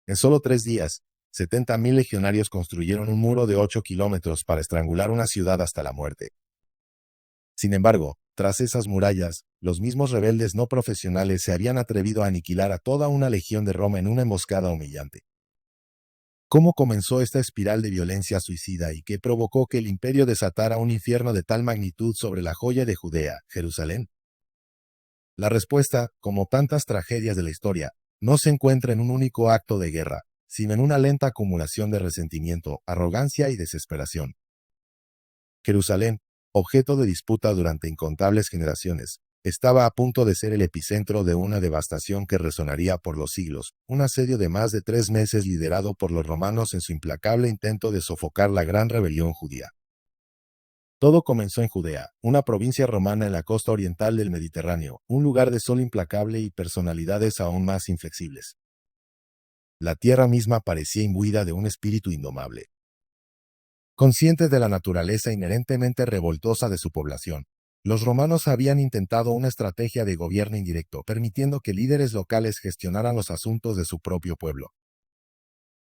En solo 3 días, 70.000 legionarios construyeron un muro de 8 kilómetros para estrangular una ciudad hasta la muerte. Sin embargo, tras esas murallas, los mismos rebeldes no profesionales se habían atrevido a aniquilar a toda una legión de Roma en una emboscada humillante. ¿Cómo comenzó esta espiral de violencia suicida y qué provocó que el imperio desatara un infierno de tal magnitud sobre la joya de Judea, Jerusalén? La respuesta, como tantas tragedias de la historia, no se encuentra en un único acto de guerra, sino en una lenta acumulación de resentimiento, arrogancia y desesperación. Jerusalén, objeto de disputa durante incontables generaciones, estaba a punto de ser el epicentro de una devastación que resonaría por los siglos, un asedio de más de 3 meses liderado por los romanos en su implacable intento de sofocar la gran rebelión judía. Todo comenzó en Judea, una provincia romana en la costa oriental del Mediterráneo, un lugar de sol implacable y personalidades aún más inflexibles. La tierra misma parecía imbuida de un espíritu indomable. Conscientes de la naturaleza inherentemente revoltosa de su población, los romanos habían intentado una estrategia de gobierno indirecto, permitiendo que líderes locales gestionaran los asuntos de su propio pueblo.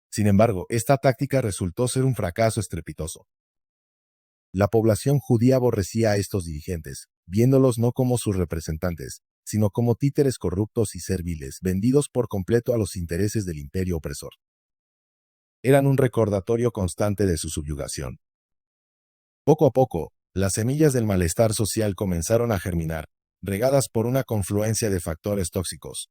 Sin embargo, esta táctica resultó ser un fracaso estrepitoso. La población judía aborrecía a estos dirigentes, viéndolos no como sus representantes, sino como títeres corruptos y serviles, vendidos por completo a los intereses del imperio opresor. Eran un recordatorio constante de su subyugación. Poco a poco, las semillas del malestar social comenzaron a germinar, regadas por una confluencia de factores tóxicos.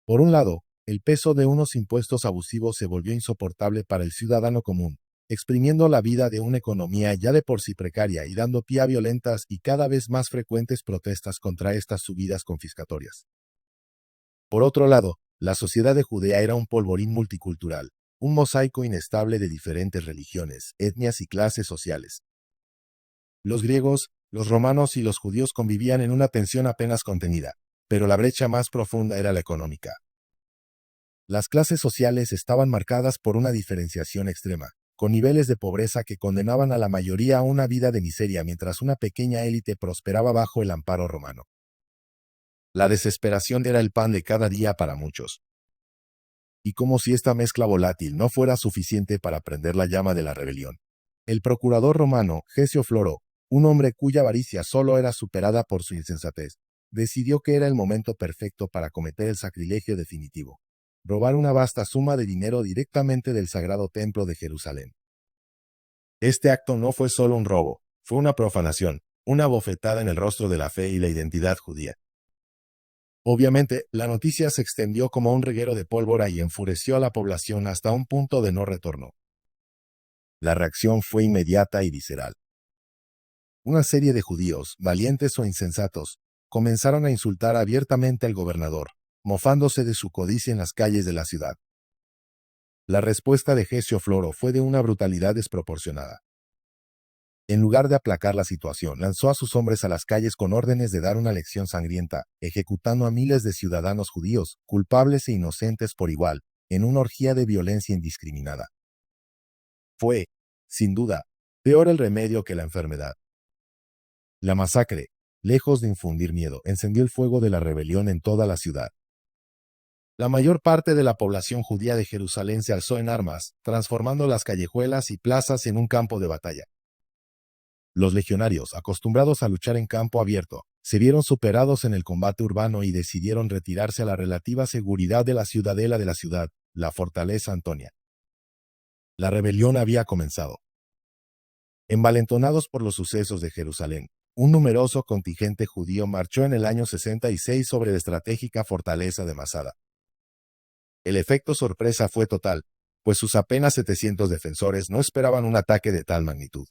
Por un lado, el peso de unos impuestos abusivos se volvió insoportable para el ciudadano común, exprimiendo la vida de una economía ya de por sí precaria y dando pie a violentas y cada vez más frecuentes protestas contra estas subidas confiscatorias. Por otro lado, la sociedad de Judea era un polvorín multicultural, un mosaico inestable de diferentes religiones, etnias y clases sociales. Los griegos, los romanos y los judíos convivían en una tensión apenas contenida, pero la brecha más profunda era la económica. Las clases sociales estaban marcadas por una diferenciación extrema, con niveles de pobreza que condenaban a la mayoría a una vida de miseria mientras una pequeña élite prosperaba bajo el amparo romano. La desesperación era el pan de cada día para muchos. Y como si esta mezcla volátil no fuera suficiente para prender la llama de la rebelión, el procurador romano, Gesio Floro, un hombre cuya avaricia solo era superada por su insensatez, decidió que era el momento perfecto para cometer el sacrilegio definitivo: robar una vasta suma de dinero directamente del sagrado templo de Jerusalén. Este acto no fue solo un robo, fue una profanación, una bofetada en el rostro de la fe y la identidad judía. Obviamente, la noticia se extendió como un reguero de pólvora y enfureció a la población hasta un punto de no retorno. La reacción fue inmediata y visceral. Una serie de judíos, valientes o insensatos, comenzaron a insultar abiertamente al gobernador, mofándose de su codicia en las calles de la ciudad. La respuesta de Gesio Floro fue de una brutalidad desproporcionada. En lugar de aplacar la situación, lanzó a sus hombres a las calles con órdenes de dar una lección sangrienta, ejecutando a miles de ciudadanos judíos, culpables e inocentes por igual, en una orgía de violencia indiscriminada. Fue, sin duda, peor el remedio que la enfermedad. La masacre, lejos de infundir miedo, encendió el fuego de la rebelión en toda la ciudad. La mayor parte de la población judía de Jerusalén se alzó en armas, transformando las callejuelas y plazas en un campo de batalla. Los legionarios, acostumbrados a luchar en campo abierto, se vieron superados en el combate urbano y decidieron retirarse a la relativa seguridad de la ciudadela de la ciudad, la fortaleza Antonia. La rebelión había comenzado. Envalentonados por los sucesos de Jerusalén, un numeroso contingente judío marchó en el año 66 sobre la estratégica fortaleza de Masada. El efecto sorpresa fue total, pues sus apenas 700 defensores no esperaban un ataque de tal magnitud.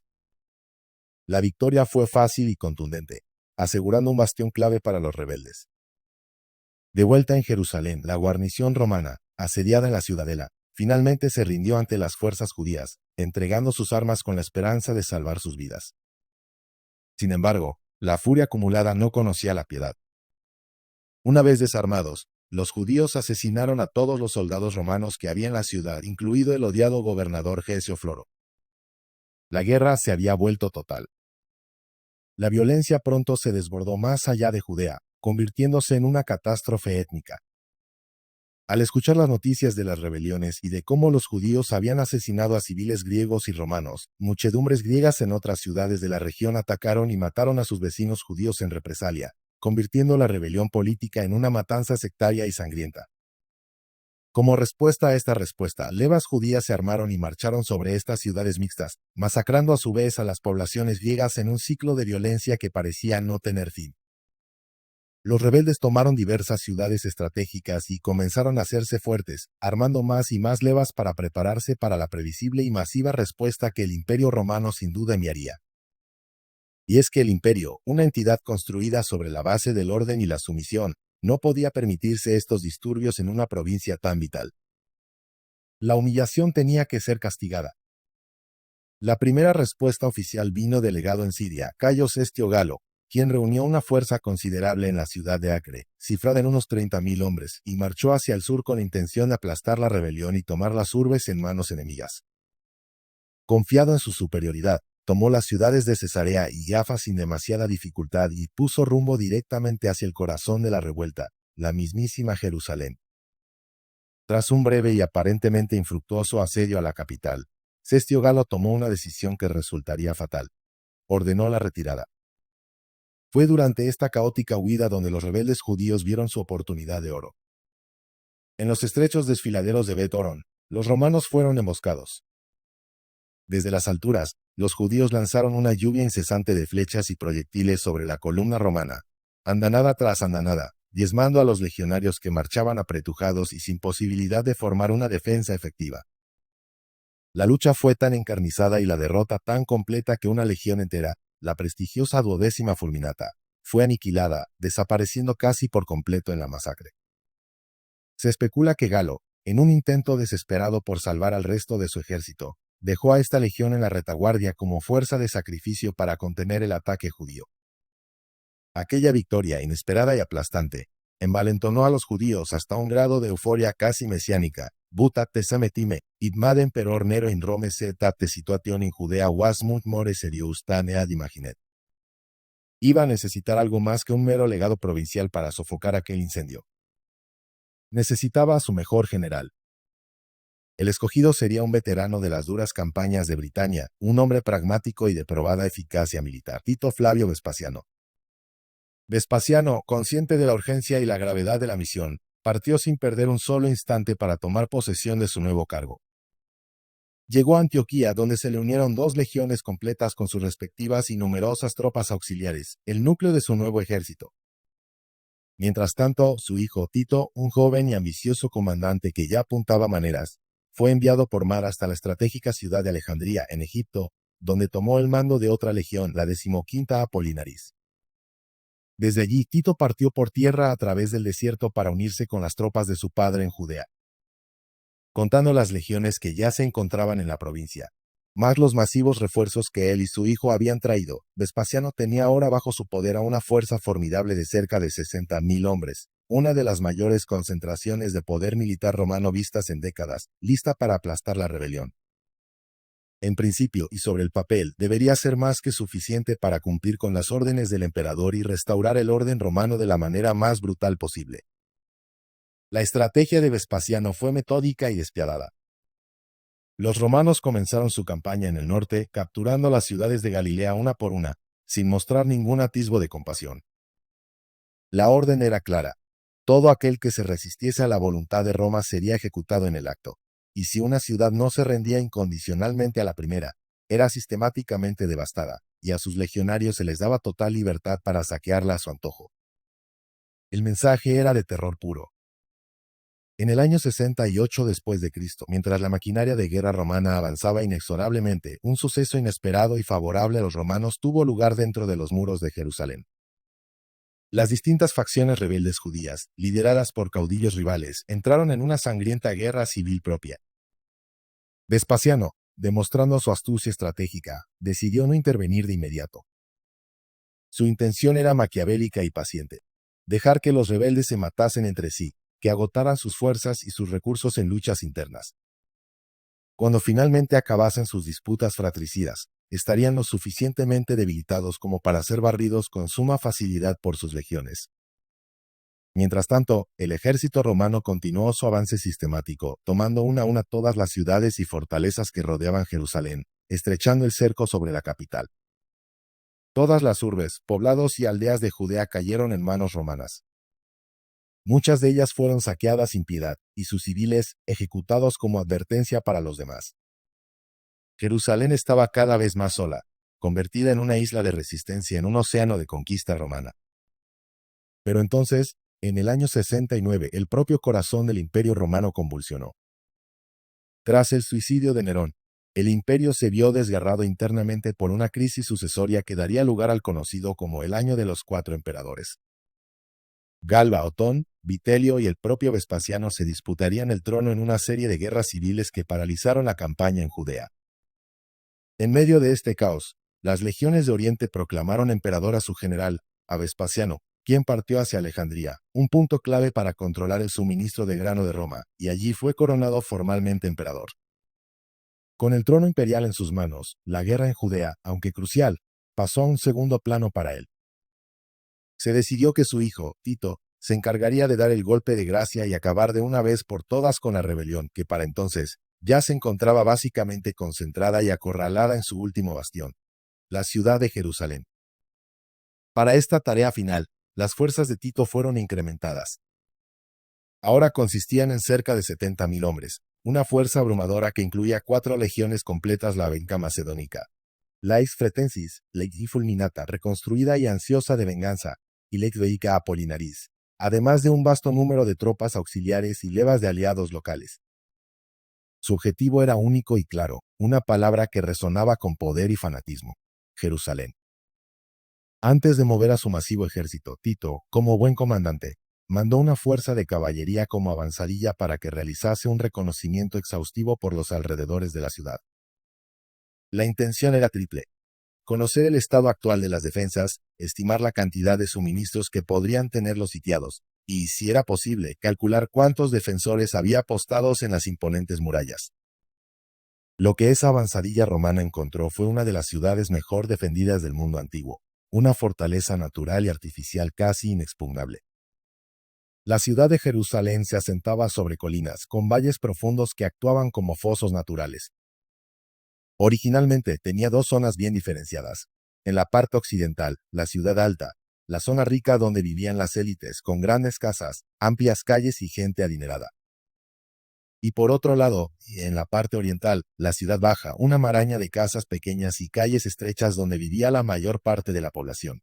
La victoria fue fácil y contundente, asegurando un bastión clave para los rebeldes. De vuelta en Jerusalén, la guarnición romana, asediada en la ciudadela, finalmente se rindió ante las fuerzas judías, entregando sus armas con la esperanza de salvar sus vidas. Sin embargo, la furia acumulada no conocía la piedad. Una vez desarmados, los judíos asesinaron a todos los soldados romanos que había en la ciudad, incluido el odiado gobernador Gesio Floro. La guerra se había vuelto total. La violencia pronto se desbordó más allá de Judea, convirtiéndose en una catástrofe étnica. Al escuchar las noticias de las rebeliones y de cómo los judíos habían asesinado a civiles griegos y romanos, muchedumbres griegas en otras ciudades de la región atacaron y mataron a sus vecinos judíos en represalia, convirtiendo la rebelión política en una matanza sectaria y sangrienta. Como respuesta a esta respuesta, levas judías se armaron y marcharon sobre estas ciudades mixtas, masacrando a su vez a las poblaciones griegas en un ciclo de violencia que parecía no tener fin. Los rebeldes tomaron diversas ciudades estratégicas y comenzaron a hacerse fuertes, armando más y más levas para prepararse para la previsible y masiva respuesta que el Imperio Romano sin duda enviaría. Y es que el imperio, una entidad construida sobre la base del orden y la sumisión, no podía permitirse estos disturbios en una provincia tan vital. La humillación tenía que ser castigada. La primera respuesta oficial vino del legado en Siria, Cayo Cestio Galo, quien reunió una fuerza considerable en la ciudad de Acre, cifrada en unos 30.000 hombres, y marchó hacia el sur con intención de aplastar la rebelión y tomar las urbes en manos enemigas. Confiado en su superioridad, tomó las ciudades de Cesarea y Jaffa sin demasiada dificultad y puso rumbo directamente hacia el corazón de la revuelta, la mismísima Jerusalén. Tras un breve y aparentemente infructuoso asedio a la capital, Cestio Galo tomó una decisión que resultaría fatal. Ordenó la retirada. Fue durante esta caótica huida donde los rebeldes judíos vieron su oportunidad de oro. En los estrechos desfiladeros de Bet Horon, los romanos fueron emboscados. Desde las alturas, los judíos lanzaron una lluvia incesante de flechas y proyectiles sobre la columna romana, andanada tras andanada, diezmando a los legionarios que marchaban apretujados y sin posibilidad de formar una defensa efectiva. La lucha fue tan encarnizada y la derrota tan completa que una legión entera, la prestigiosa 12ª Fulminata, fue aniquilada, desapareciendo casi por completo en la masacre. Se especula que Galo, en un intento desesperado por salvar al resto de su ejército, dejó a esta legión en la retaguardia como fuerza de sacrificio para contener el ataque judío. Aquella victoria inesperada y aplastante envalentonó a los judíos hasta un grado de euforia casi mesiánica. Butat te semetime, id mad emperor Nero in Rome setat te situation in Judea wasmunt more serious tane ad imaginet. Iba a necesitar algo más que un mero legado provincial para sofocar aquel incendio. Necesitaba a su mejor general. El escogido sería un veterano de las duras campañas de Britania, un hombre pragmático y de probada eficacia militar, Tito Flavio Vespasiano. Vespasiano, consciente de la urgencia y la gravedad de la misión, partió sin perder un solo instante para tomar posesión de su nuevo cargo. Llegó a Antioquía, donde se le unieron 2 legiones completas con sus respectivas y numerosas tropas auxiliares, el núcleo de su nuevo ejército. Mientras tanto, su hijo Tito, un joven y ambicioso comandante que ya apuntaba maneras, fue enviado por mar hasta la estratégica ciudad de Alejandría, en Egipto, donde tomó el mando de otra legión, la 15ª Apolinaris. Desde allí, Tito partió por tierra a través del desierto para unirse con las tropas de su padre en Judea. Contando las legiones que ya se encontraban en la provincia, más los masivos refuerzos que él y su hijo habían traído, Vespasiano tenía ahora bajo su poder a una fuerza formidable de cerca de 60.000 hombres, una de las mayores concentraciones de poder militar romano vistas en décadas, lista para aplastar la rebelión. En principio y sobre el papel, debería ser más que suficiente para cumplir con las órdenes del emperador y restaurar el orden romano de la manera más brutal posible. La estrategia de Vespasiano fue metódica y despiadada. Los romanos comenzaron su campaña en el norte, capturando las ciudades de Galilea una por una, sin mostrar ningún atisbo de compasión. La orden era clara: todo aquel que se resistiese a la voluntad de Roma sería ejecutado en el acto. Y si una ciudad no se rendía incondicionalmente a la primera, era sistemáticamente devastada, y a sus legionarios se les daba total libertad para saquearla a su antojo. El mensaje era de terror puro. En el año 68 después de Cristo, mientras la maquinaria de guerra romana avanzaba inexorablemente, un suceso inesperado y favorable a los romanos tuvo lugar dentro de los muros de Jerusalén. Las distintas facciones rebeldes judías, lideradas por caudillos rivales, entraron en una sangrienta guerra civil propia. Vespasiano, demostrando su astucia estratégica, decidió no intervenir de inmediato. Su intención era maquiavélica y paciente: dejar que los rebeldes se matasen entre sí, que agotaran sus fuerzas y sus recursos en luchas internas. Cuando finalmente acabasen sus disputas fratricidas, estarían lo suficientemente debilitados como para ser barridos con suma facilidad por sus legiones. Mientras tanto, el ejército romano continuó su avance sistemático, tomando una a una todas las ciudades y fortalezas que rodeaban Jerusalén, estrechando el cerco sobre la capital. Todas las urbes, poblados y aldeas de Judea cayeron en manos romanas. Muchas de ellas fueron saqueadas sin piedad, y sus civiles ejecutados como advertencia para los demás. Jerusalén estaba cada vez más sola, convertida en una isla de resistencia en un océano de conquista romana. Pero entonces, en el año 69, el propio corazón del Imperio Romano convulsionó. Tras el suicidio de Nerón, el imperio se vio desgarrado internamente por una crisis sucesoria que daría lugar al conocido como el Año de los Cuatro Emperadores. Galba, Otón, Vitelio y el propio Vespasiano se disputarían el trono en una serie de guerras civiles que paralizaron la campaña en Judea. En medio de este caos, las legiones de Oriente proclamaron emperador a su general, a Vespasiano, quien partió hacia Alejandría, un punto clave para controlar el suministro de grano de Roma, y allí fue coronado formalmente emperador. Con el trono imperial en sus manos, la guerra en Judea, aunque crucial, pasó a un segundo plano para él. Se decidió que su hijo, Tito, se encargaría de dar el golpe de gracia y acabar de una vez por todas con la rebelión, que para entonces ya se encontraba básicamente concentrada y acorralada en su último bastión, la ciudad de Jerusalén. Para esta tarea final, las fuerzas de Tito fueron incrementadas. Ahora consistían en cerca de 70.000 hombres, una fuerza abrumadora que incluía 4 legiones completas, la Benca Macedónica, Lex Fretensis, Lex Fulminata, reconstruida y ansiosa de venganza, y Lex Veica Apolinaris, además de un vasto número de tropas auxiliares y levas de aliados locales. Su objetivo era único y claro, una palabra que resonaba con poder y fanatismo: Jerusalén. Antes de mover a su masivo ejército, Tito, como buen comandante, mandó una fuerza de caballería como avanzadilla para que realizase un reconocimiento exhaustivo por los alrededores de la ciudad. La intención era triple: conocer el estado actual de las defensas, estimar la cantidad de suministros que podrían tener los sitiados, y, si era posible, calcular cuántos defensores había apostados en las imponentes murallas. Lo que esa avanzadilla romana encontró fue una de las ciudades mejor defendidas del mundo antiguo, una fortaleza natural y artificial casi inexpugnable. La ciudad de Jerusalén se asentaba sobre colinas, con valles profundos que actuaban como fosos naturales. Originalmente tenía 2 zonas bien diferenciadas. En la parte occidental, la ciudad alta, la zona rica donde vivían las élites, con grandes casas, amplias calles y gente adinerada. Y por otro lado, en la parte oriental, la ciudad baja, una maraña de casas pequeñas y calles estrechas donde vivía la mayor parte de la población.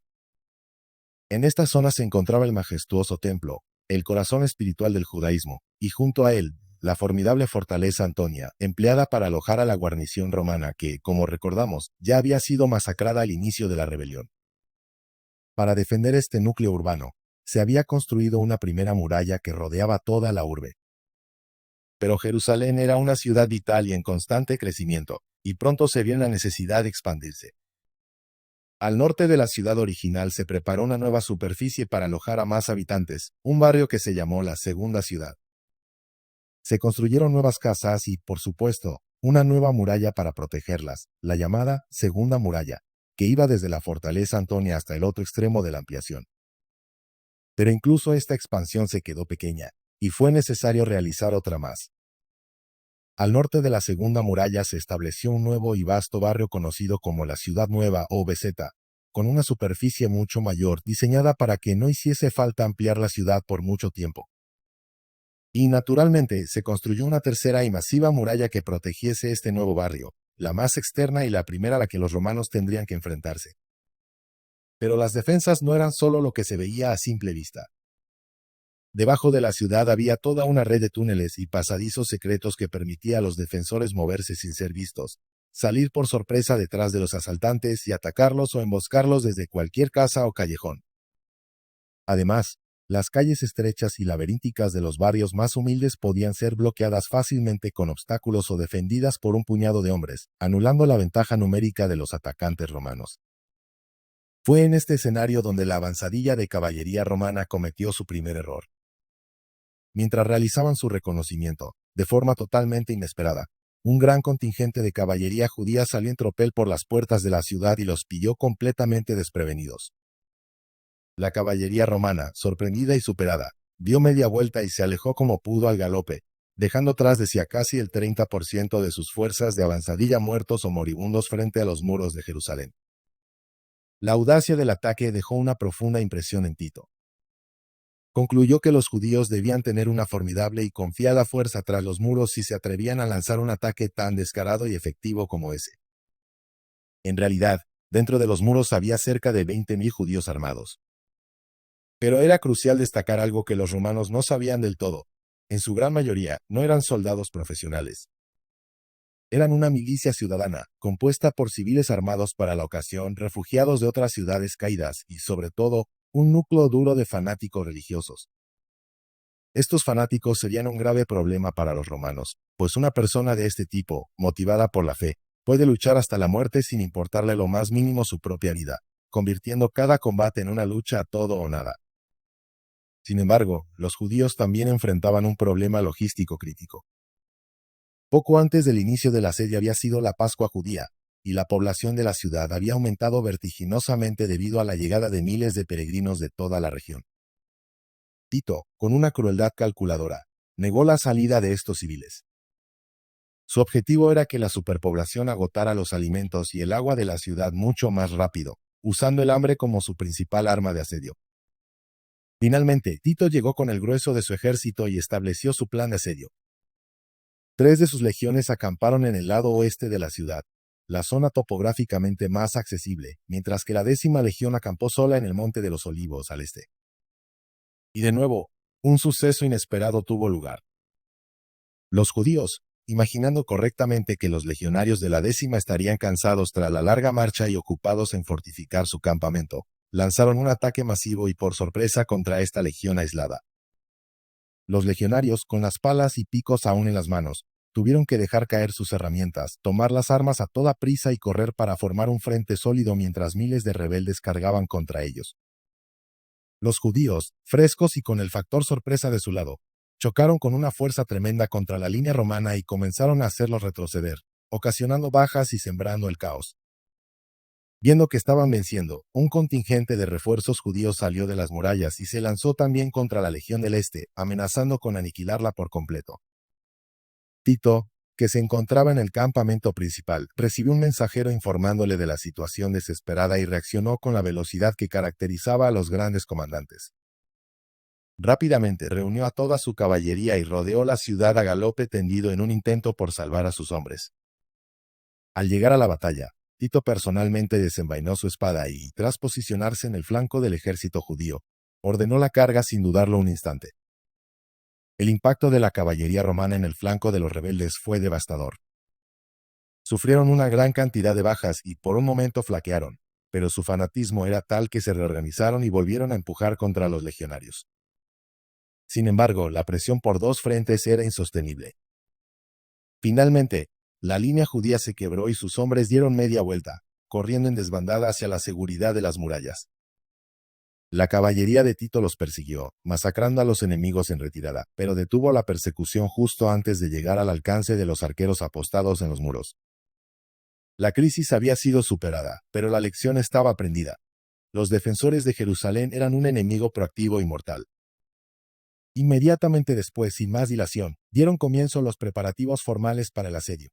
En esta zona se encontraba el majestuoso templo, el corazón espiritual del judaísmo, y junto a él, la formidable fortaleza Antonia, empleada para alojar a la guarnición romana que, como recordamos, ya había sido masacrada al inicio de la rebelión. Para defender este núcleo urbano, se había construido una primera muralla que rodeaba toda la urbe. Pero Jerusalén era una ciudad vital y en constante crecimiento, y pronto se vio la necesidad de expandirse. Al norte de la ciudad original se preparó una nueva superficie para alojar a más habitantes, un barrio que se llamó la Segunda Ciudad. Se construyeron nuevas casas y, por supuesto, una nueva muralla para protegerlas, la llamada Segunda Muralla, que iba desde la fortaleza Antonia hasta el otro extremo de la ampliación. Pero incluso esta expansión se quedó pequeña, y fue necesario realizar otra más. Al norte de la Segunda Muralla se estableció un nuevo y vasto barrio conocido como la Ciudad Nueva o Beseta, con una superficie mucho mayor diseñada para que no hiciese falta ampliar la ciudad por mucho tiempo. Y naturalmente se construyó una tercera y masiva muralla que protegiese este nuevo barrio, la más externa y la primera a la que los romanos tendrían que enfrentarse. Pero las defensas no eran solo lo que se veía a simple vista. Debajo de la ciudad había toda una red de túneles y pasadizos secretos que permitía a los defensores moverse sin ser vistos, salir por sorpresa detrás de los asaltantes y atacarlos o emboscarlos desde cualquier casa o callejón. Además, las calles estrechas y laberínticas de los barrios más humildes podían ser bloqueadas fácilmente con obstáculos o defendidas por un puñado de hombres, anulando la ventaja numérica de los atacantes romanos. Fue en este escenario donde la avanzadilla de caballería romana cometió su primer error. Mientras realizaban su reconocimiento, de forma totalmente inesperada, un gran contingente de caballería judía salió en tropel por las puertas de la ciudad y los pilló completamente desprevenidos. La caballería romana, sorprendida y superada, dio media vuelta y se alejó como pudo al galope, dejando tras de sí a casi el 30% de sus fuerzas de avanzadilla muertos o moribundos frente a los muros de Jerusalén. La audacia del ataque dejó una profunda impresión en Tito. Concluyó que los judíos debían tener una formidable y confiada fuerza tras los muros si se atrevían a lanzar un ataque tan descarado y efectivo como ese. En realidad, dentro de los muros había cerca de 20.000 judíos armados. Pero era crucial destacar algo que los romanos no sabían del todo. En su gran mayoría, no eran soldados profesionales. Eran una milicia ciudadana, compuesta por civiles armados para la ocasión, refugiados de otras ciudades caídas y, sobre todo, un núcleo duro de fanáticos religiosos. Estos fanáticos serían un grave problema para los romanos, pues una persona de este tipo, motivada por la fe, puede luchar hasta la muerte sin importarle lo más mínimo su propia vida, convirtiendo cada combate en una lucha a todo o nada. Sin embargo, los judíos también enfrentaban un problema logístico crítico. Poco antes del inicio del asedio había sido la Pascua judía, y la población de la ciudad había aumentado vertiginosamente debido a la llegada de miles de peregrinos de toda la región. Tito, con una crueldad calculadora, negó la salida de estos civiles. Su objetivo era que la superpoblación agotara los alimentos y el agua de la ciudad mucho más rápido, usando el hambre como su principal arma de asedio. Finalmente, Tito llegó con el grueso de su ejército y estableció su plan de asedio. 3 de sus legiones acamparon en el lado oeste de la ciudad, la zona topográficamente más accesible, mientras que la 10ª legión acampó sola en el Monte de los Olivos al este. Y de nuevo, un suceso inesperado tuvo lugar. Los judíos, imaginando correctamente que los legionarios de la 10ª estarían cansados tras la larga marcha y ocupados en fortificar su campamento, lanzaron un ataque masivo y por sorpresa contra esta legión aislada. Los legionarios, con las palas y picos aún en las manos, tuvieron que dejar caer sus herramientas, tomar las armas a toda prisa y correr para formar un frente sólido mientras miles de rebeldes cargaban contra ellos. Los judíos, frescos y con el factor sorpresa de su lado, chocaron con una fuerza tremenda contra la línea romana y comenzaron a hacerlos retroceder, ocasionando bajas y sembrando el caos. Viendo que estaban venciendo, un contingente de refuerzos judíos salió de las murallas y se lanzó también contra la Legión del Este, amenazando con aniquilarla por completo. Tito, que se encontraba en el campamento principal, recibió un mensajero informándole de la situación desesperada y reaccionó con la velocidad que caracterizaba a los grandes comandantes. Rápidamente reunió a toda su caballería y rodeó la ciudad a galope tendido en un intento por salvar a sus hombres. Al llegar a la batalla, Tito personalmente desenvainó su espada y, tras posicionarse en el flanco del ejército judío, ordenó la carga sin dudarlo un instante. El impacto de la caballería romana en el flanco de los rebeldes fue devastador. Sufrieron una gran cantidad de bajas y por un momento flaquearon, pero su fanatismo era tal que se reorganizaron y volvieron a empujar contra los legionarios. Sin embargo, la presión por 2 frentes era insostenible. Finalmente, la línea judía se quebró y sus hombres dieron media vuelta, corriendo en desbandada hacia la seguridad de las murallas. La caballería de Tito los persiguió, masacrando a los enemigos en retirada, pero detuvo la persecución justo antes de llegar al alcance de los arqueros apostados en los muros. La crisis había sido superada, pero la lección estaba aprendida. Los defensores de Jerusalén eran un enemigo proactivo y mortal. Inmediatamente después, sin más dilación, dieron comienzo los preparativos formales para el asedio.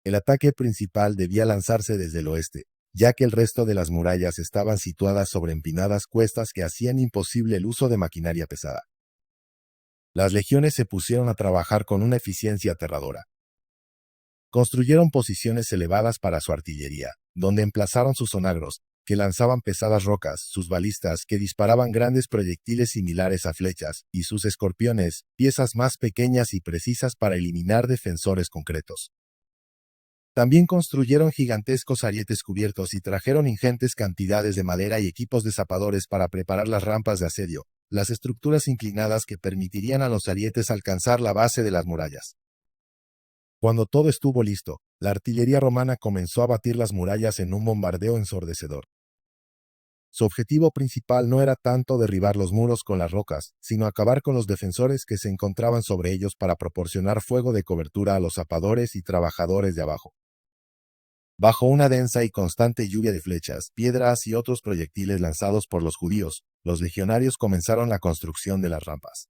El ataque principal debía lanzarse desde el oeste, ya que el resto de las murallas estaban situadas sobre empinadas cuestas que hacían imposible el uso de maquinaria pesada. Las legiones se pusieron a trabajar con una eficiencia aterradora. Construyeron posiciones elevadas para su artillería, donde emplazaron sus onagros, que lanzaban pesadas rocas, sus balistas, que disparaban grandes proyectiles similares a flechas, y sus escorpiones, piezas más pequeñas y precisas para eliminar defensores concretos. También construyeron gigantescos arietes cubiertos y trajeron ingentes cantidades de madera y equipos de zapadores para preparar las rampas de asedio, las estructuras inclinadas que permitirían a los arietes alcanzar la base de las murallas. Cuando todo estuvo listo, la artillería romana comenzó a batir las murallas en un bombardeo ensordecedor. Su objetivo principal no era tanto derribar los muros con las rocas, sino acabar con los defensores que se encontraban sobre ellos para proporcionar fuego de cobertura a los zapadores y trabajadores de abajo. Bajo una densa y constante lluvia de flechas, piedras y otros proyectiles lanzados por los judíos, los legionarios comenzaron la construcción de las rampas.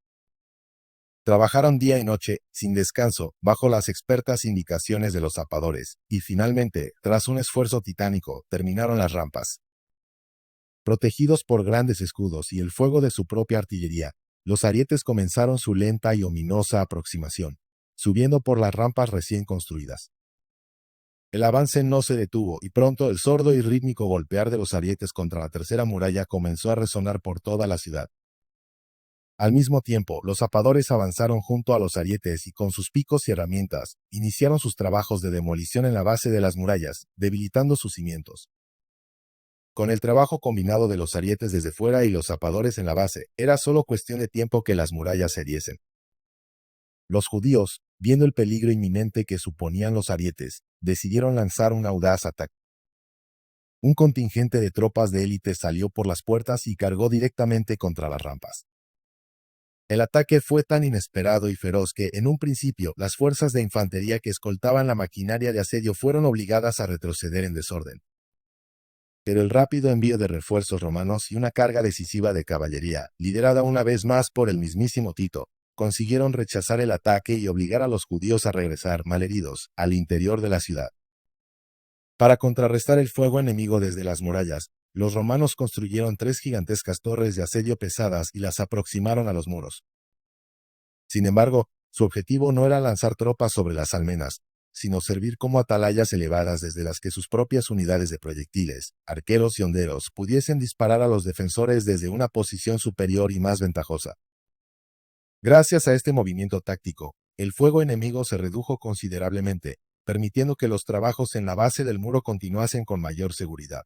Trabajaron día y noche, sin descanso, bajo las expertas indicaciones de los zapadores, y finalmente, tras un esfuerzo titánico, terminaron las rampas. Protegidos por grandes escudos y el fuego de su propia artillería, los arietes comenzaron su lenta y ominosa aproximación, subiendo por las rampas recién construidas. El avance no se detuvo y pronto el sordo y rítmico golpear de los arietes contra la tercera muralla comenzó a resonar por toda la ciudad. Al mismo tiempo, los zapadores avanzaron junto a los arietes y con sus picos y herramientas, iniciaron sus trabajos de demolición en la base de las murallas, debilitando sus cimientos. Con el trabajo combinado de los arietes desde fuera y los zapadores en la base, era solo cuestión de tiempo que las murallas cediesen. Los judíos, viendo el peligro inminente que suponían los arietes, decidieron lanzar un audaz ataque. Un contingente de tropas de élite salió por las puertas y cargó directamente contra las rampas. El ataque fue tan inesperado y feroz que, en un principio, las fuerzas de infantería que escoltaban la maquinaria de asedio fueron obligadas a retroceder en desorden. Pero el rápido envío de refuerzos romanos y una carga decisiva de caballería, liderada una vez más por el mismísimo Tito, consiguieron rechazar el ataque y obligar a los judíos a regresar, malheridos, al interior de la ciudad. Para contrarrestar el fuego enemigo desde las murallas, los romanos construyeron 3 gigantescas torres de asedio pesadas y las aproximaron a los muros. Sin embargo, su objetivo no era lanzar tropas sobre las almenas, sino servir como atalayas elevadas desde las que sus propias unidades de proyectiles, arqueros y honderos pudiesen disparar a los defensores desde una posición superior y más ventajosa. Gracias a este movimiento táctico, el fuego enemigo se redujo considerablemente, permitiendo que los trabajos en la base del muro continuasen con mayor seguridad.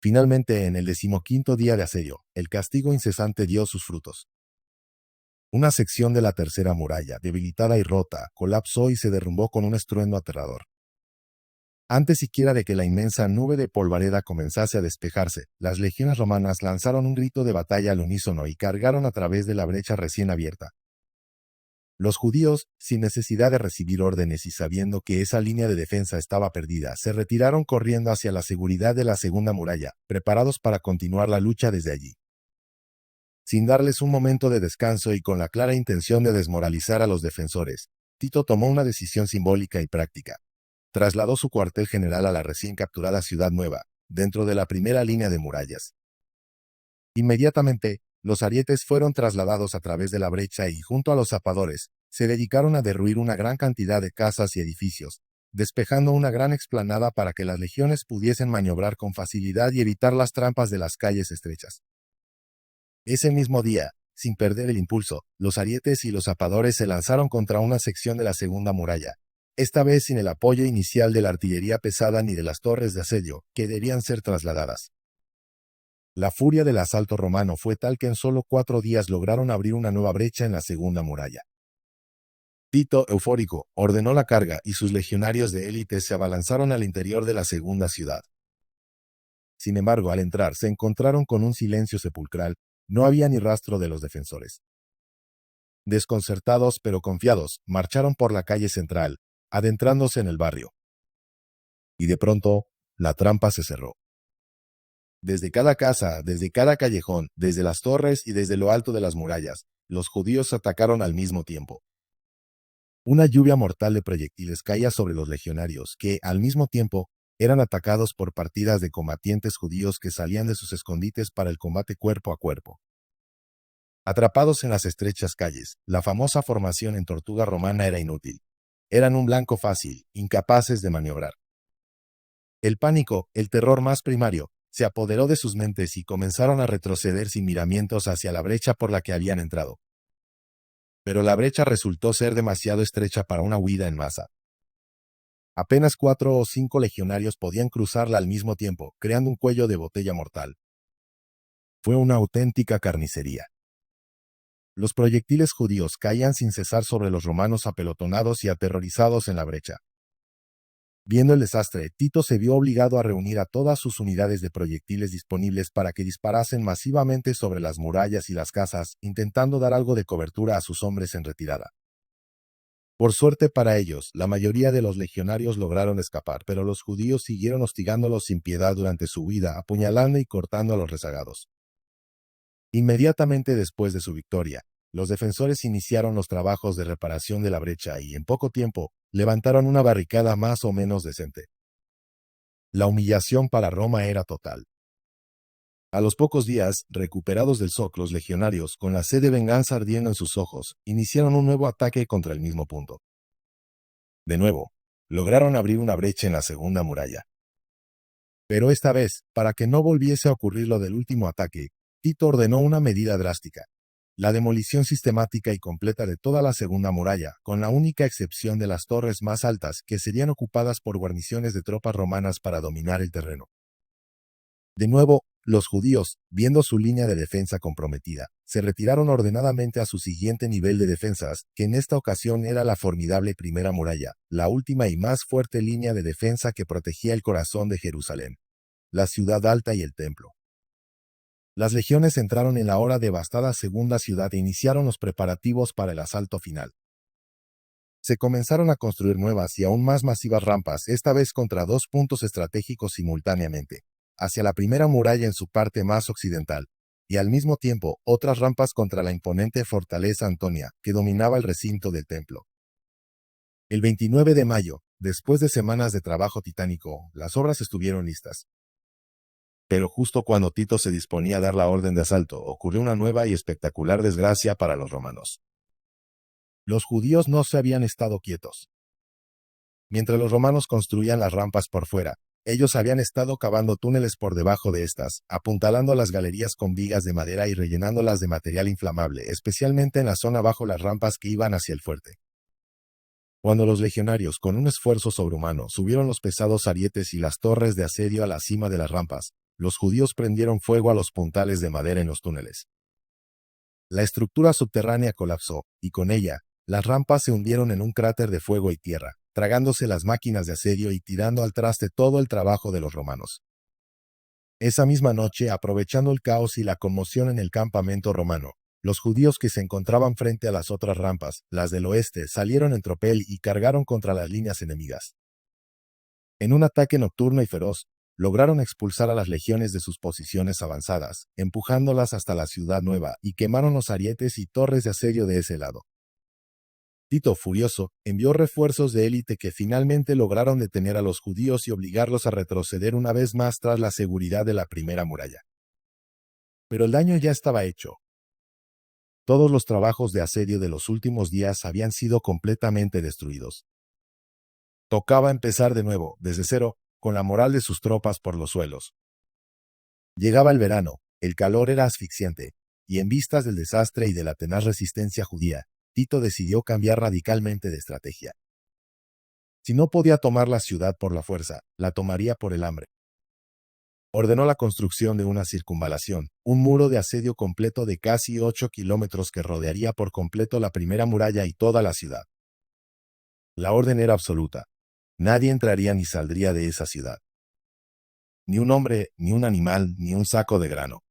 Finalmente, en el 15º día de asedio, el castigo incesante dio sus frutos. Una sección de la tercera muralla, debilitada y rota, colapsó y se derrumbó con un estruendo aterrador. Antes siquiera de que la inmensa nube de polvareda comenzase a despejarse, las legiones romanas lanzaron un grito de batalla al unísono y cargaron a través de la brecha recién abierta. Los judíos, sin necesidad de recibir órdenes y sabiendo que esa línea de defensa estaba perdida, se retiraron corriendo hacia la seguridad de la segunda muralla, preparados para continuar la lucha desde allí. Sin darles un momento de descanso y con la clara intención de desmoralizar a los defensores, Tito tomó una decisión simbólica y práctica. Trasladó su cuartel general a la recién capturada Ciudad Nueva, dentro de la primera línea de murallas. Inmediatamente, los arietes fueron trasladados a través de la brecha y, junto a los zapadores, se dedicaron a derruir una gran cantidad de casas y edificios, despejando una gran explanada para que las legiones pudiesen maniobrar con facilidad y evitar las trampas de las calles estrechas. Ese mismo día, sin perder el impulso, los arietes y los zapadores se lanzaron contra una sección de la segunda muralla, esta vez sin el apoyo inicial de la artillería pesada ni de las torres de asedio, que debían ser trasladadas. La furia del asalto romano fue tal que en solo 4 días lograron abrir una nueva brecha en la segunda muralla. Tito, eufórico, ordenó la carga y sus legionarios de élite se abalanzaron al interior de la segunda ciudad. Sin embargo, al entrar se encontraron con un silencio sepulcral. No había ni rastro de los defensores. Desconcertados pero confiados, marcharon por la calle central, adentrándose en el barrio. Y de pronto, la trampa se cerró. Desde cada casa, desde cada callejón, desde las torres y desde lo alto de las murallas, los judíos atacaron al mismo tiempo. Una lluvia mortal de proyectiles caía sobre los legionarios, que, al mismo tiempo, eran atacados por partidas de combatientes judíos que salían de sus escondites para el combate cuerpo a cuerpo. Atrapados en las estrechas calles, la famosa formación en tortuga romana era inútil. Eran un blanco fácil, incapaces de maniobrar. El pánico, el terror más primario, se apoderó de sus mentes y comenzaron a retroceder sin miramientos hacia la brecha por la que habían entrado. Pero la brecha resultó ser demasiado estrecha para una huida en masa. Apenas 4 o 5 legionarios podían cruzarla al mismo tiempo, creando un cuello de botella mortal. Fue una auténtica carnicería. Los proyectiles judíos caían sin cesar sobre los romanos apelotonados y aterrorizados en la brecha. Viendo el desastre, Tito se vio obligado a reunir a todas sus unidades de proyectiles disponibles para que disparasen masivamente sobre las murallas y las casas, intentando dar algo de cobertura a sus hombres en retirada. Por suerte para ellos, la mayoría de los legionarios lograron escapar, pero los judíos siguieron hostigándolos sin piedad durante su huida, apuñalando y cortando a los rezagados. Inmediatamente después de su victoria, los defensores iniciaron los trabajos de reparación de la brecha y en poco tiempo levantaron una barricada más o menos decente. La humillación para Roma era total. A los pocos días, recuperados del shock, los legionarios, con la sed de venganza ardiendo en sus ojos, iniciaron un nuevo ataque contra el mismo punto. De nuevo, lograron abrir una brecha en la segunda muralla. Pero esta vez, para que no volviese a ocurrir lo del último ataque, Tito ordenó una medida drástica: la demolición sistemática y completa de toda la segunda muralla, con la única excepción de las torres más altas, que serían ocupadas por guarniciones de tropas romanas para dominar el terreno. De nuevo, los judíos, viendo su línea de defensa comprometida, se retiraron ordenadamente a su siguiente nivel de defensas, que en esta ocasión era la formidable primera muralla, la última y más fuerte línea de defensa que protegía el corazón de Jerusalén, la ciudad alta y el templo. Las legiones entraron en la ahora devastada segunda ciudad e iniciaron los preparativos para el asalto final. Se comenzaron a construir nuevas y aún más masivas rampas, esta vez contra dos puntos estratégicos simultáneamente: hacia la primera muralla en su parte más occidental, y al mismo tiempo otras rampas contra la imponente fortaleza Antonia, que dominaba el recinto del templo. El 29 de mayo, después de semanas de trabajo titánico, las obras estuvieron listas. Pero justo cuando Tito se disponía a dar la orden de asalto, ocurrió una nueva y espectacular desgracia para los romanos. Los judíos no se habían estado quietos. Mientras los romanos construían las rampas por fuera, ellos habían estado cavando túneles por debajo de estas, apuntalando las galerías con vigas de madera y rellenándolas de material inflamable, especialmente en la zona bajo las rampas que iban hacia el fuerte. Cuando los legionarios, con un esfuerzo sobrehumano, subieron los pesados arietes y las torres de asedio a la cima de las rampas, los judíos prendieron fuego a los puntales de madera en los túneles. La estructura subterránea colapsó, y con ella, las rampas se hundieron en un cráter de fuego y tierra, tragándose las máquinas de asedio y tirando al traste todo el trabajo de los romanos. Esa misma noche, aprovechando el caos y la conmoción en el campamento romano, los judíos que se encontraban frente a las otras rampas, las del oeste, salieron en tropel y cargaron contra las líneas enemigas. En un ataque nocturno y feroz, lograron expulsar a las legiones de sus posiciones avanzadas, empujándolas hasta la ciudad nueva, y quemaron los arietes y torres de asedio de ese lado. Tito, furioso, envió refuerzos de élite que finalmente lograron detener a los judíos y obligarlos a retroceder una vez más tras la seguridad de la primera muralla. Pero el daño ya estaba hecho. Todos los trabajos de asedio de los últimos días habían sido completamente destruidos. Tocaba empezar de nuevo, desde cero, con la moral de sus tropas por los suelos. Llegaba el verano, el calor era asfixiante, y en vistas del desastre y de la tenaz resistencia judía, Tito decidió cambiar radicalmente de estrategia. Si no podía tomar la ciudad por la fuerza, la tomaría por el hambre. Ordenó la construcción de una circunvalación, un muro de asedio completo de casi 8 kilómetros que rodearía por completo la primera muralla y toda la ciudad. La orden era absoluta. Nadie entraría ni saldría de esa ciudad. Ni un hombre, ni un animal, ni un saco de grano.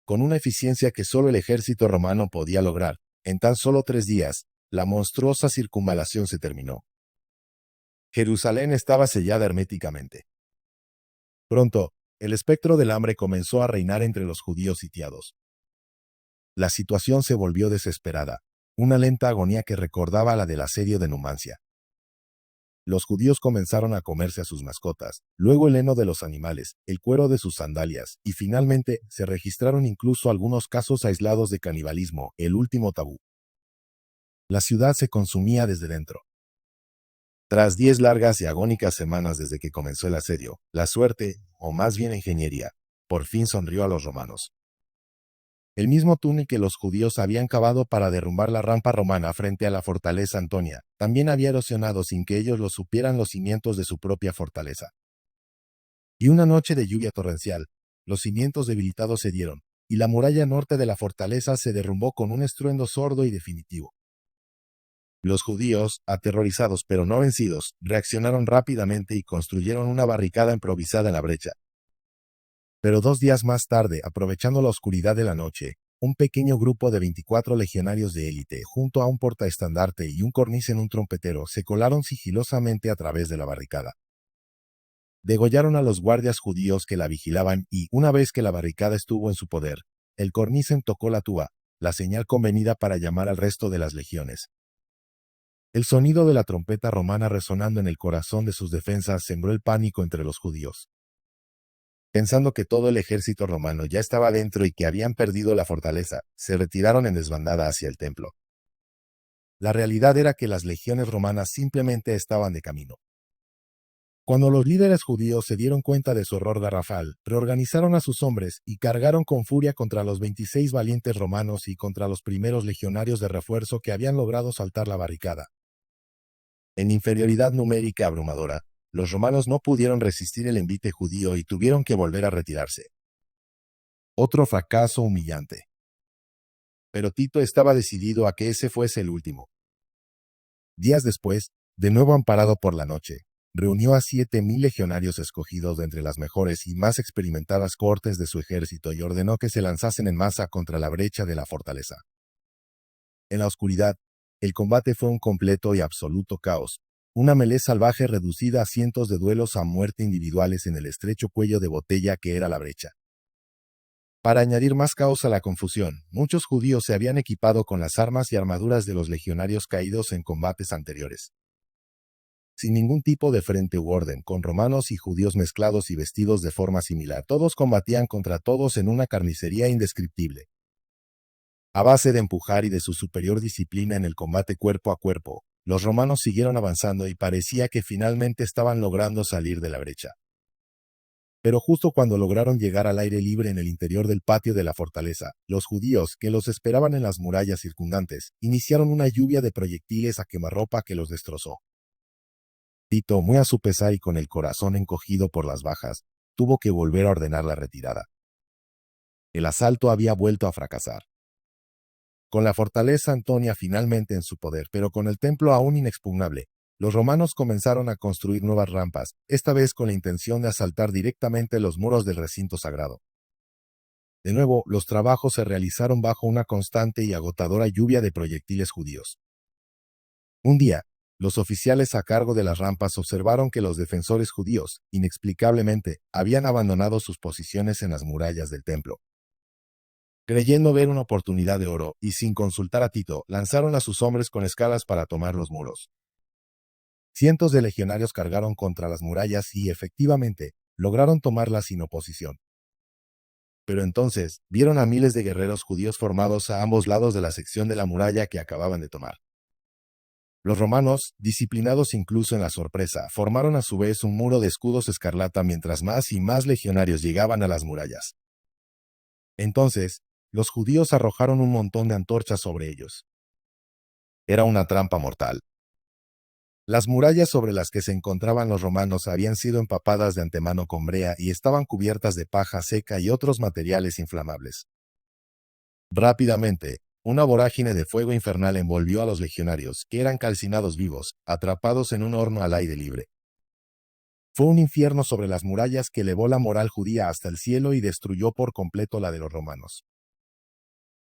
Con una eficiencia que solo el ejército romano podía lograr, en tan solo 3 días, la monstruosa circunvalación se terminó. Jerusalén estaba sellada herméticamente. Pronto, el espectro del hambre comenzó a reinar entre los judíos sitiados. La situación se volvió desesperada, una lenta agonía que recordaba la del asedio de Numancia. Los judíos comenzaron a comerse a sus mascotas, luego el heno de los animales, el cuero de sus sandalias, y finalmente se registraron incluso algunos casos aislados de canibalismo, el último tabú. La ciudad se consumía desde dentro. Tras 10 largas y agónicas semanas desde que comenzó el asedio, la suerte, o más bien ingeniería, por fin sonrió a los romanos. El mismo túnel que los judíos habían cavado para derrumbar la rampa romana frente a la fortaleza Antonia, también había erosionado sin que ellos lo supieran los cimientos de su propia fortaleza. Y una noche de lluvia torrencial, los cimientos debilitados cedieron, y la muralla norte de la fortaleza se derrumbó con un estruendo sordo y definitivo. Los judíos, aterrorizados pero no vencidos, reaccionaron rápidamente y construyeron una barricada improvisada en la brecha. Pero 2 días más tarde, aprovechando la oscuridad de la noche, un pequeño grupo de 24 legionarios de élite, junto a un portaestandarte y un corniz en un trompetero, se colaron sigilosamente a través de la barricada. Degollaron a los guardias judíos que la vigilaban y, una vez que la barricada estuvo en su poder, el cornicen tocó la tuba, la señal convenida para llamar al resto de las legiones. El sonido de la trompeta romana resonando en el corazón de sus defensas sembró el pánico entre los judíos. Pensando que todo el ejército romano ya estaba dentro y que habían perdido la fortaleza, se retiraron en desbandada hacia el templo. La realidad era que las legiones romanas simplemente estaban de camino. Cuando los líderes judíos se dieron cuenta de su error garrafal, reorganizaron a sus hombres y cargaron con furia contra los 26 valientes romanos y contra los primeros legionarios de refuerzo que habían logrado saltar la barricada. En inferioridad numérica abrumadora, los romanos no pudieron resistir el envite judío y tuvieron que volver a retirarse. Otro fracaso humillante. Pero Tito estaba decidido a que ese fuese el último. Días después, de nuevo amparado por la noche, reunió a 7,000 legionarios escogidos de entre las mejores y más experimentadas cohortes de su ejército y ordenó que se lanzasen en masa contra la brecha de la fortaleza. En la oscuridad, el combate fue un completo y absoluto caos, una melee salvaje reducida a cientos de duelos a muerte individuales en el estrecho cuello de botella que era la brecha. Para añadir más caos a la confusión, muchos judíos se habían equipado con las armas y armaduras de los legionarios caídos en combates anteriores. Sin ningún tipo de frente u orden, con romanos y judíos mezclados y vestidos de forma similar, todos combatían contra todos en una carnicería indescriptible. A base de empujar y de su superior disciplina en el combate cuerpo a cuerpo, los romanos siguieron avanzando y parecía que finalmente estaban logrando salir de la brecha. Pero justo cuando lograron llegar al aire libre en el interior del patio de la fortaleza, los judíos, que los esperaban en las murallas circundantes, iniciaron una lluvia de proyectiles a quemarropa que los destrozó. Tito, muy a su pesar y con el corazón encogido por las bajas, tuvo que volver a ordenar la retirada. El asalto había vuelto a fracasar. Con la fortaleza Antonia finalmente en su poder, pero con el templo aún inexpugnable, los romanos comenzaron a construir nuevas rampas, esta vez con la intención de asaltar directamente los muros del recinto sagrado. De nuevo, los trabajos se realizaron bajo una constante y agotadora lluvia de proyectiles judíos. Un día, los oficiales a cargo de las rampas observaron que los defensores judíos, inexplicablemente, habían abandonado sus posiciones en las murallas del templo. Creyendo ver una oportunidad de oro, y sin consultar a Tito, lanzaron a sus hombres con escalas para tomar los muros. Cientos de legionarios cargaron contra las murallas y, efectivamente, lograron tomarlas sin oposición. Pero entonces, vieron a miles de guerreros judíos formados a ambos lados de la sección de la muralla que acababan de tomar. Los romanos, disciplinados incluso en la sorpresa, formaron a su vez un muro de escudos escarlata mientras más y más legionarios llegaban a las murallas. Entonces, los judíos arrojaron un montón de antorchas sobre ellos. Era una trampa mortal. Las murallas sobre las que se encontraban los romanos habían sido empapadas de antemano con brea y estaban cubiertas de paja seca y otros materiales inflamables. Rápidamente, una vorágine de fuego infernal envolvió a los legionarios, que eran calcinados vivos, atrapados en un horno al aire libre. Fue un infierno sobre las murallas que elevó la moral judía hasta el cielo y destruyó por completo la de los romanos.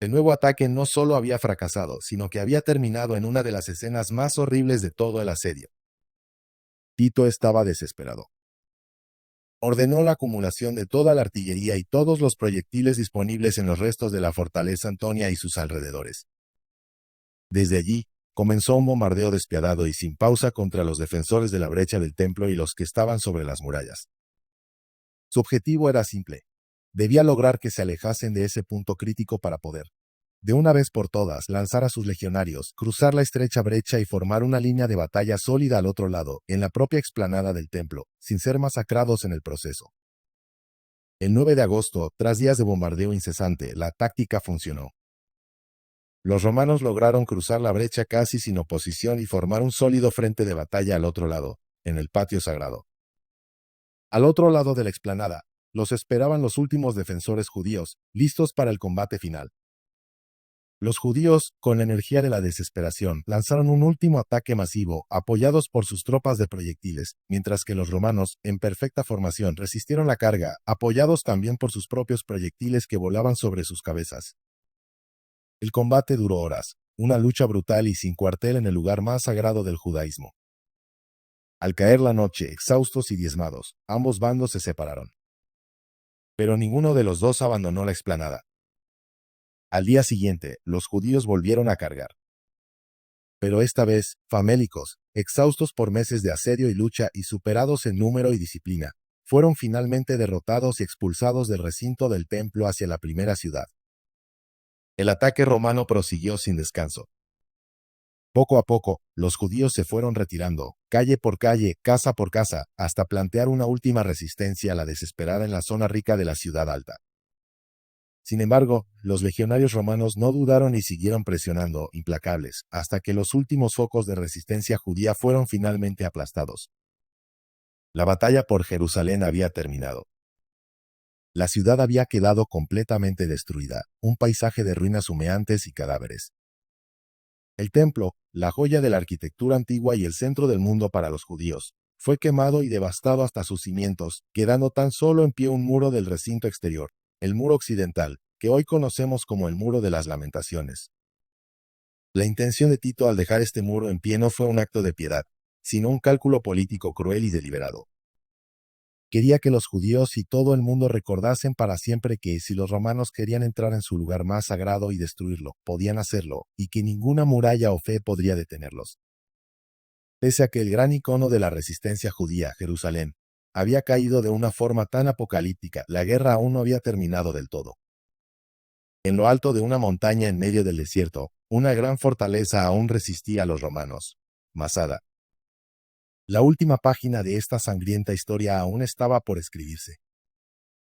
El nuevo ataque no solo había fracasado, sino que había terminado en una de las escenas más horribles de todo el asedio. Tito estaba desesperado. Ordenó la acumulación de toda la artillería y todos los proyectiles disponibles en los restos de la fortaleza Antonia y sus alrededores. Desde allí, comenzó un bombardeo despiadado y sin pausa contra los defensores de la brecha del templo y los que estaban sobre las murallas. Su objetivo era simple. Debía lograr que se alejasen de ese punto crítico para poder, de una vez por todas, lanzar a sus legionarios, cruzar la estrecha brecha y formar una línea de batalla sólida al otro lado, en la propia explanada del templo, sin ser masacrados en el proceso. El 9 de agosto, tras días de bombardeo incesante, la táctica funcionó. Los romanos lograron cruzar la brecha casi sin oposición y formar un sólido frente de batalla al otro lado, en el patio sagrado. Al otro lado de la explanada, los esperaban los últimos defensores judíos, listos para el combate final. Los judíos, con la energía de la desesperación, lanzaron un último ataque masivo, apoyados por sus tropas de proyectiles, mientras que los romanos, en perfecta formación, resistieron la carga, apoyados también por sus propios proyectiles que volaban sobre sus cabezas. El combate duró horas, una lucha brutal y sin cuartel en el lugar más sagrado del judaísmo. Al caer la noche, exhaustos y diezmados, ambos bandos se separaron. Pero ninguno de los dos abandonó la explanada. Al día siguiente, los judíos volvieron a cargar. Pero esta vez, famélicos, exhaustos por meses de asedio y lucha y superados en número y disciplina, fueron finalmente derrotados y expulsados del recinto del templo hacia la primera ciudad. El ataque romano prosiguió sin descanso. Poco a poco, los judíos se fueron retirando, calle por calle, casa por casa, hasta plantear una última resistencia a la desesperada en la zona rica de la ciudad alta. Sin embargo, los legionarios romanos no dudaron y siguieron presionando, implacables, hasta que los últimos focos de resistencia judía fueron finalmente aplastados. La batalla por Jerusalén había terminado. La ciudad había quedado completamente destruida, un paisaje de ruinas humeantes y cadáveres. El templo, la joya de la arquitectura antigua y el centro del mundo para los judíos, fue quemado y devastado hasta sus cimientos, quedando tan solo en pie un muro del recinto exterior, el muro occidental, que hoy conocemos como el Muro de las Lamentaciones. La intención de Tito al dejar este muro en pie no fue un acto de piedad, sino un cálculo político cruel y deliberado. Quería que los judíos y todo el mundo recordasen para siempre que, si los romanos querían entrar en su lugar más sagrado y destruirlo, podían hacerlo, y que ninguna muralla o fe podría detenerlos. Pese a que el gran icono de la resistencia judía, Jerusalén, había caído de una forma tan apocalíptica, la guerra aún no había terminado del todo. En lo alto de una montaña en medio del desierto, una gran fortaleza aún resistía a los romanos, Masada. La última página de esta sangrienta historia aún estaba por escribirse.